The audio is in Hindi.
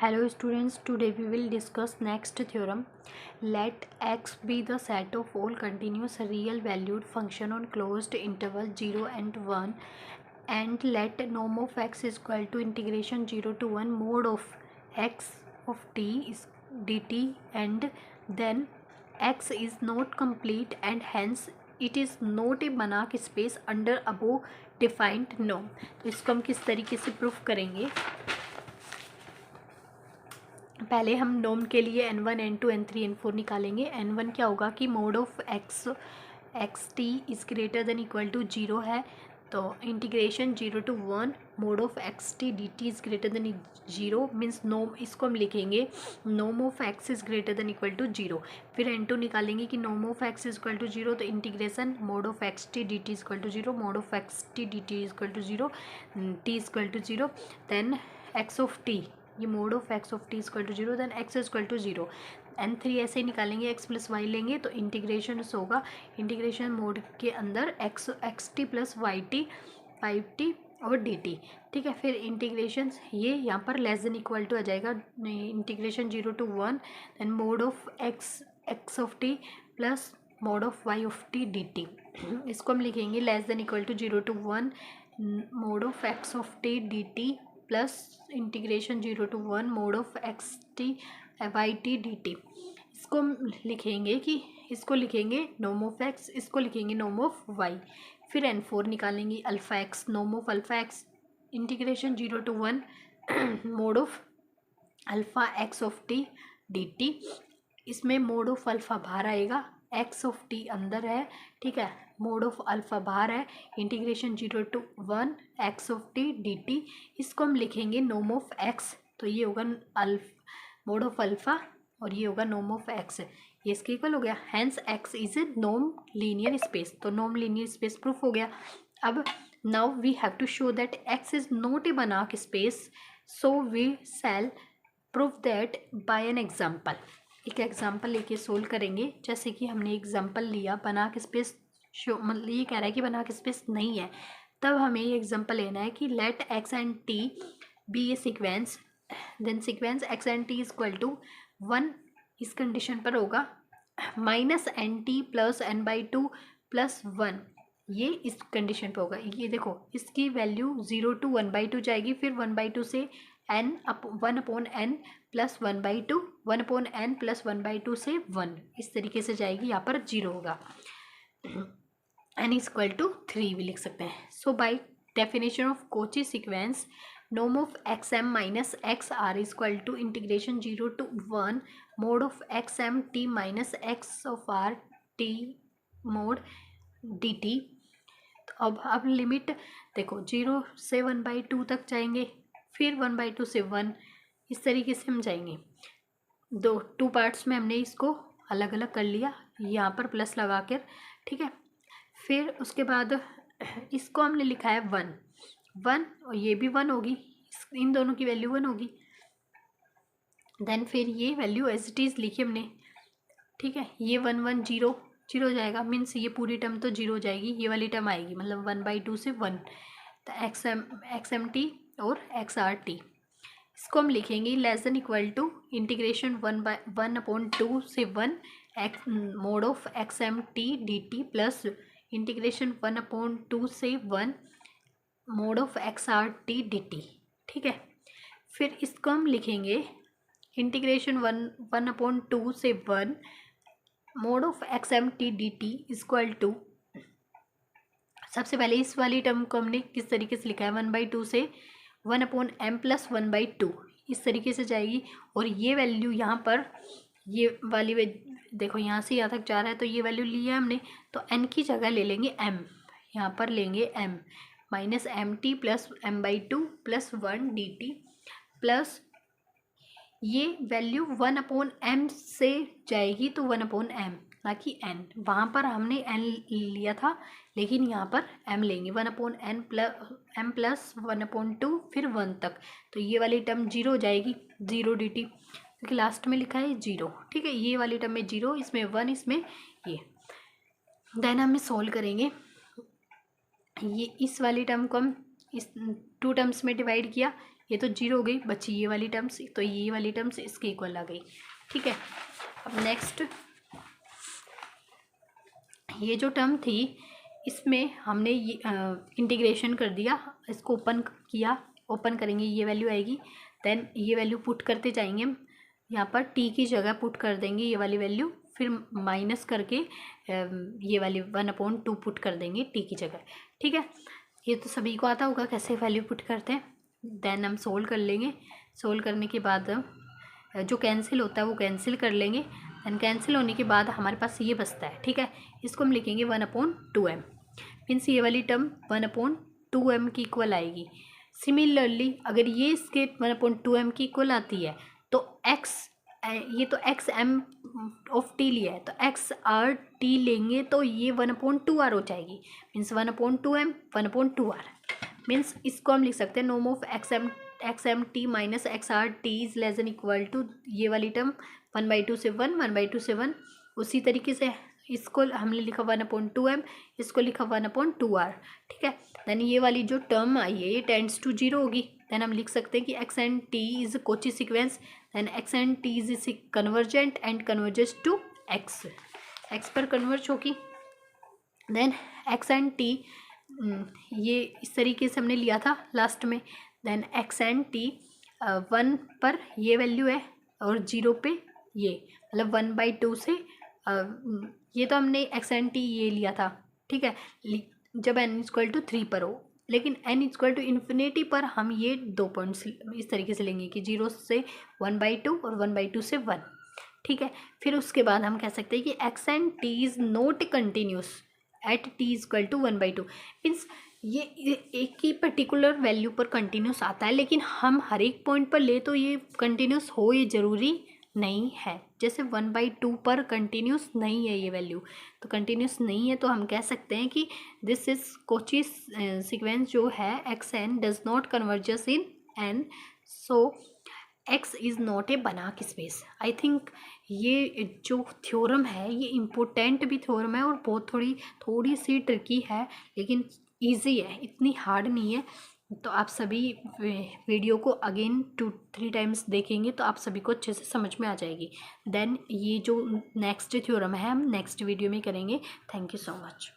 Hello students, today we will discuss next theorem. Let x be the set of all continuous real valued function on closed interval 0 and 1 and let norm of x is equal to integration 0 to 1 mod of x of t is dt and then x is not complete and hence it is not a Banach space under above defined norm. तो इसको हम किस तरीके से प्रूफ करेंगे? पहले हम नॉर्म के लिए n1 n2 n3 n4 निकालेंगे। n1 क्या होगा कि mode of x t is greater than equal to 0 है, तो integration 0 to 1 mode of x t D t is greater than 0 means norm, इसको हम लिखेंगे norm of x is greater than equal to 0। फिर n2 निकालेंगे कि norm of x is equal to 0, तो integration mode of x t D T is equal to 0, mode of x t D T is equal to 0, T is equal to 0, then X of T, ये mode of x of T equal to 0, then X equal to 0। n3 ऐसे ही निकालेंगे, एक्स प्लस वाई लेंगे तो इंटीग्रेशन होगा, इंटीग्रेशन मोड के अंदर x t plus y t 5t और डी टी। ठीक है, फिर इंटीग्रेशन ये यहाँ पर लेस देन इक्वल टू आ जाएगा, integration 0 to 1 then mode of x of t plus mode of y of t D t. इसको हम लिखेंगे less than equal to 0 to 1 mode of x of t D t plus integration 0 to 1 mode of x t y t D t. इसको हम लिखेंगे कि इसको लिखेंगे नॉर्म ऑफ एक्स, इसको लिखेंगे नॉर्म ऑफ वाई। फिर n4 निकालेंगे alpha x, norm of alpha x, integration 0 to 1 mode of alpha x of t D T. इसमें मोड ऑफ अल्फ़ा बाहर आएगा, एक्स ऑफ टी अंदर है, ठीक है, मोड ऑफ अल्फ़ा बाहर है, integration 0 to 1 x of t D t. इसको हम लिखेंगे नॉर्म ऑफ एक्स, तो ये होगा मोड ऑफ अल्फ़ा और ये होगा नॉर्म ऑफ एक्स, ये इसके इक्वल हो गया, hence X is a norm linear space, तो नॉर्म लीनियर स्पेस प्रूफ हो गया। अब now we have to show that X is not a Banach space, so we shall proof that by an example. एक एग्जाम्पल लेके सोल्व करेंगे, जैसे कि हमने एग्जाम्पल लिया बनाक स्पेस शो, मतलब ये कह रहा है कि बनाक स्पेस नहीं है, तब हमें ये एग्जाम्पल लेना है कि let x and t be a sequence, then sequence x and t is equal to 1, इस कंडीशन पर होगा minus n t plus n by 2 plus 1, ये इस कंडीशन पर होगा। ये देखो इसकी वैल्यू 0 to 1/2 जाएगी, फिर 1/2 से n 1 upon n plus 1/2, 1 upon n plus 1/2 से 1, इस तरीके से जाएगी, यहाँ पर 0 होगा, n इज इक्वल टू 3 भी लिख सकते हैं। So by definition of Cauchy sequence norm of xm minus xr is equal to integration 0 to 1 mod of xm t minus x of r t mod dt। तो अब लिमिट देखो 0 से 1/2 तक जाएंगे, फिर 1/2 से 1, इस तरीके से हम जाएंगे। टू पार्ट्स में हमने इसको अलग अलग कर लिया, यहाँ पर प्लस लगा कर, ठीक है। फिर उसके बाद इसको हमने लिखा है 1 और ये भी 1 होगी, इन दोनों की वैल्यू 1 होगी। देन फिर ये वैल्यू एज इट इज़ लिखी हमने, ठीक है, ये 1 1 0 0 हो जाएगा, मीन्स ये पूरी टर्म तो 0 हो जाएगी, ये वाली टर्म आएगी, मतलब 1/2 से 1, तो एक्स एम टी और एक्स आर टी। इसको हम लिखेंगे less than equal to integration 1/2 से 1 x mode of x m t D t plus integration 1/2 से 1 mode of x r t D t, ठीक है। फिर इसको हम लिखेंगे इंटीग्रेशन 1/2 से 1 mode of x m t D t equal to, सबसे पहले इस वाली टर्म को हमने किस तरीके से लिखा है, 1/2 से 1 अपॉन m प्लस 1/2, इस तरीके से जाएगी। और ये वैल्यू यहाँ पर, ये वाली देखो यहाँ से यहाँ तक जा रहा है, तो ये वैल्यू लिया हमने, तो n की जगह ले लेंगे m, यहाँ पर लेंगे m minus m t plus m/2 plus 1 d t plus ये वैल्यू 1 अपॉन m से जाएगी, तो 1 अपॉन m, ना कि n, वहाँ पर हमने n लिया था लेकिन यहाँ पर m लेंगे, 1 अपॉन m प्लस 1/2 फिर 1 तक, तो ये वाली टर्म 0 हो जाएगी, 0 डी टी, क्योंकि लास्ट में लिखा है 0, ठीक है, ये वाली टर्म में 0, इसमें 1, इसमें ये। देन हमें सोल्व करेंगे, ये इस वाली टर्म को हम इस 2 टर्म्स में डिवाइड किया, ये तो 0 हो गई, बची ये वाली टर्म्स, तो ये वाली टर्म्स इसके इक्वल आ गई। ठीक है, अब नेक्स्ट ये जो टर्म थी इसमें हमने ये इंटीग्रेशन कर दिया, इसको ओपन किया, ओपन करेंगे ये वैल्यू आएगी, देन ये वैल्यू पुट करते जाएंगे हम, यहाँ पर टी की जगह पुट कर देंगे ये वाली वैल्यू, फिर माइनस करके ये वाली 1/2 पुट कर देंगे टी की जगह। ठीक है, ये तो सभी को आता होगा कैसे वैल्यू पुट करते हैं। देन हम सोल्व कर लेंगे, सोल्व करने के बाद जो कैंसिल होता है वो कैंसिल कर लेंगे, देन कैंसिल होने के बाद हमारे पास ये बचता है। ठीक है, इसको हम लिखेंगे 1/2m, मीन्स ये वाली टर्म 1/2m की इक्वल आएगी। सिमिलरली अगर ये इसके 1/2m की इक्वल आती है तो x, ये तो एक्स एम ऑफ टी लिया है, तो एक्स आर टी लेंगे तो ये 1/2r हो जाएगी, मीन्स 1/2m 1/2r, मीन्स इसको हम लिख सकते हैं norm of x m t minus x r t is less than equal to ये वाली टर्म 1/2 से 1, 1/2 से 1। उसी तरीके से इसको हमने लिखा 1/2m, इसको लिखा 1/2r। ठीक है, देन ये वाली जो टर्म आई है ये टेंड्स टू 0 होगी, देन हम लिख सकते हैं कि x and t is Cauchy sequence, then x and t is convergent and converges to x पर कन्वर्ज होगी। देन एक्स एंड टी ये इस तरीके से हमने लिया था लास्ट में, देन एक्स एंड टी 1 पर ये वैल्यू है और 0 पे ये, मतलब 1/2 से ये तो हमने एक्स एंड टी ये लिया था। ठीक है, जब n=3 पर हो, लेकिन n=∞ पर हम ये 2 पॉइंट्स इस तरीके से लेंगे कि 0 से 1/2 और 1/2 से 1। ठीक है, फिर उसके बाद हम कह सकते हैं कि x and T is not continuous at t=1/2, means ये एक ही पर्टिकुलर वैल्यू पर कंटिन्यूस आता है, लेकिन हम हर एक पॉइंट पर ले तो ये कंटिन्यूस हो, ये ज़रूरी नहीं है। जैसे 1/2 पर कंटिन्यूस नहीं है ये वैल्यू, तो कंटिन्यूस नहीं है तो हम कह सकते हैं कि दिस इज कोची सीक्वेंस जो है x n does not converges in n, so x is not a Banach space. I think ये जो थ्योरम है ये इम्पोर्टेंट भी थ्योरम है और बहुत थोड़ी सी ट्रिकी है, लेकिन ईजी है, इतनी हार्ड नहीं है। तो आप सभी वीडियो को अगेन 2-3 टाइम्स देखेंगे तो आप सभी को अच्छे से समझ में आ जाएगी। देन ये जो नेक्स्ट थ्योरम है हम नेक्स्ट वीडियो में करेंगे। Thank you so much.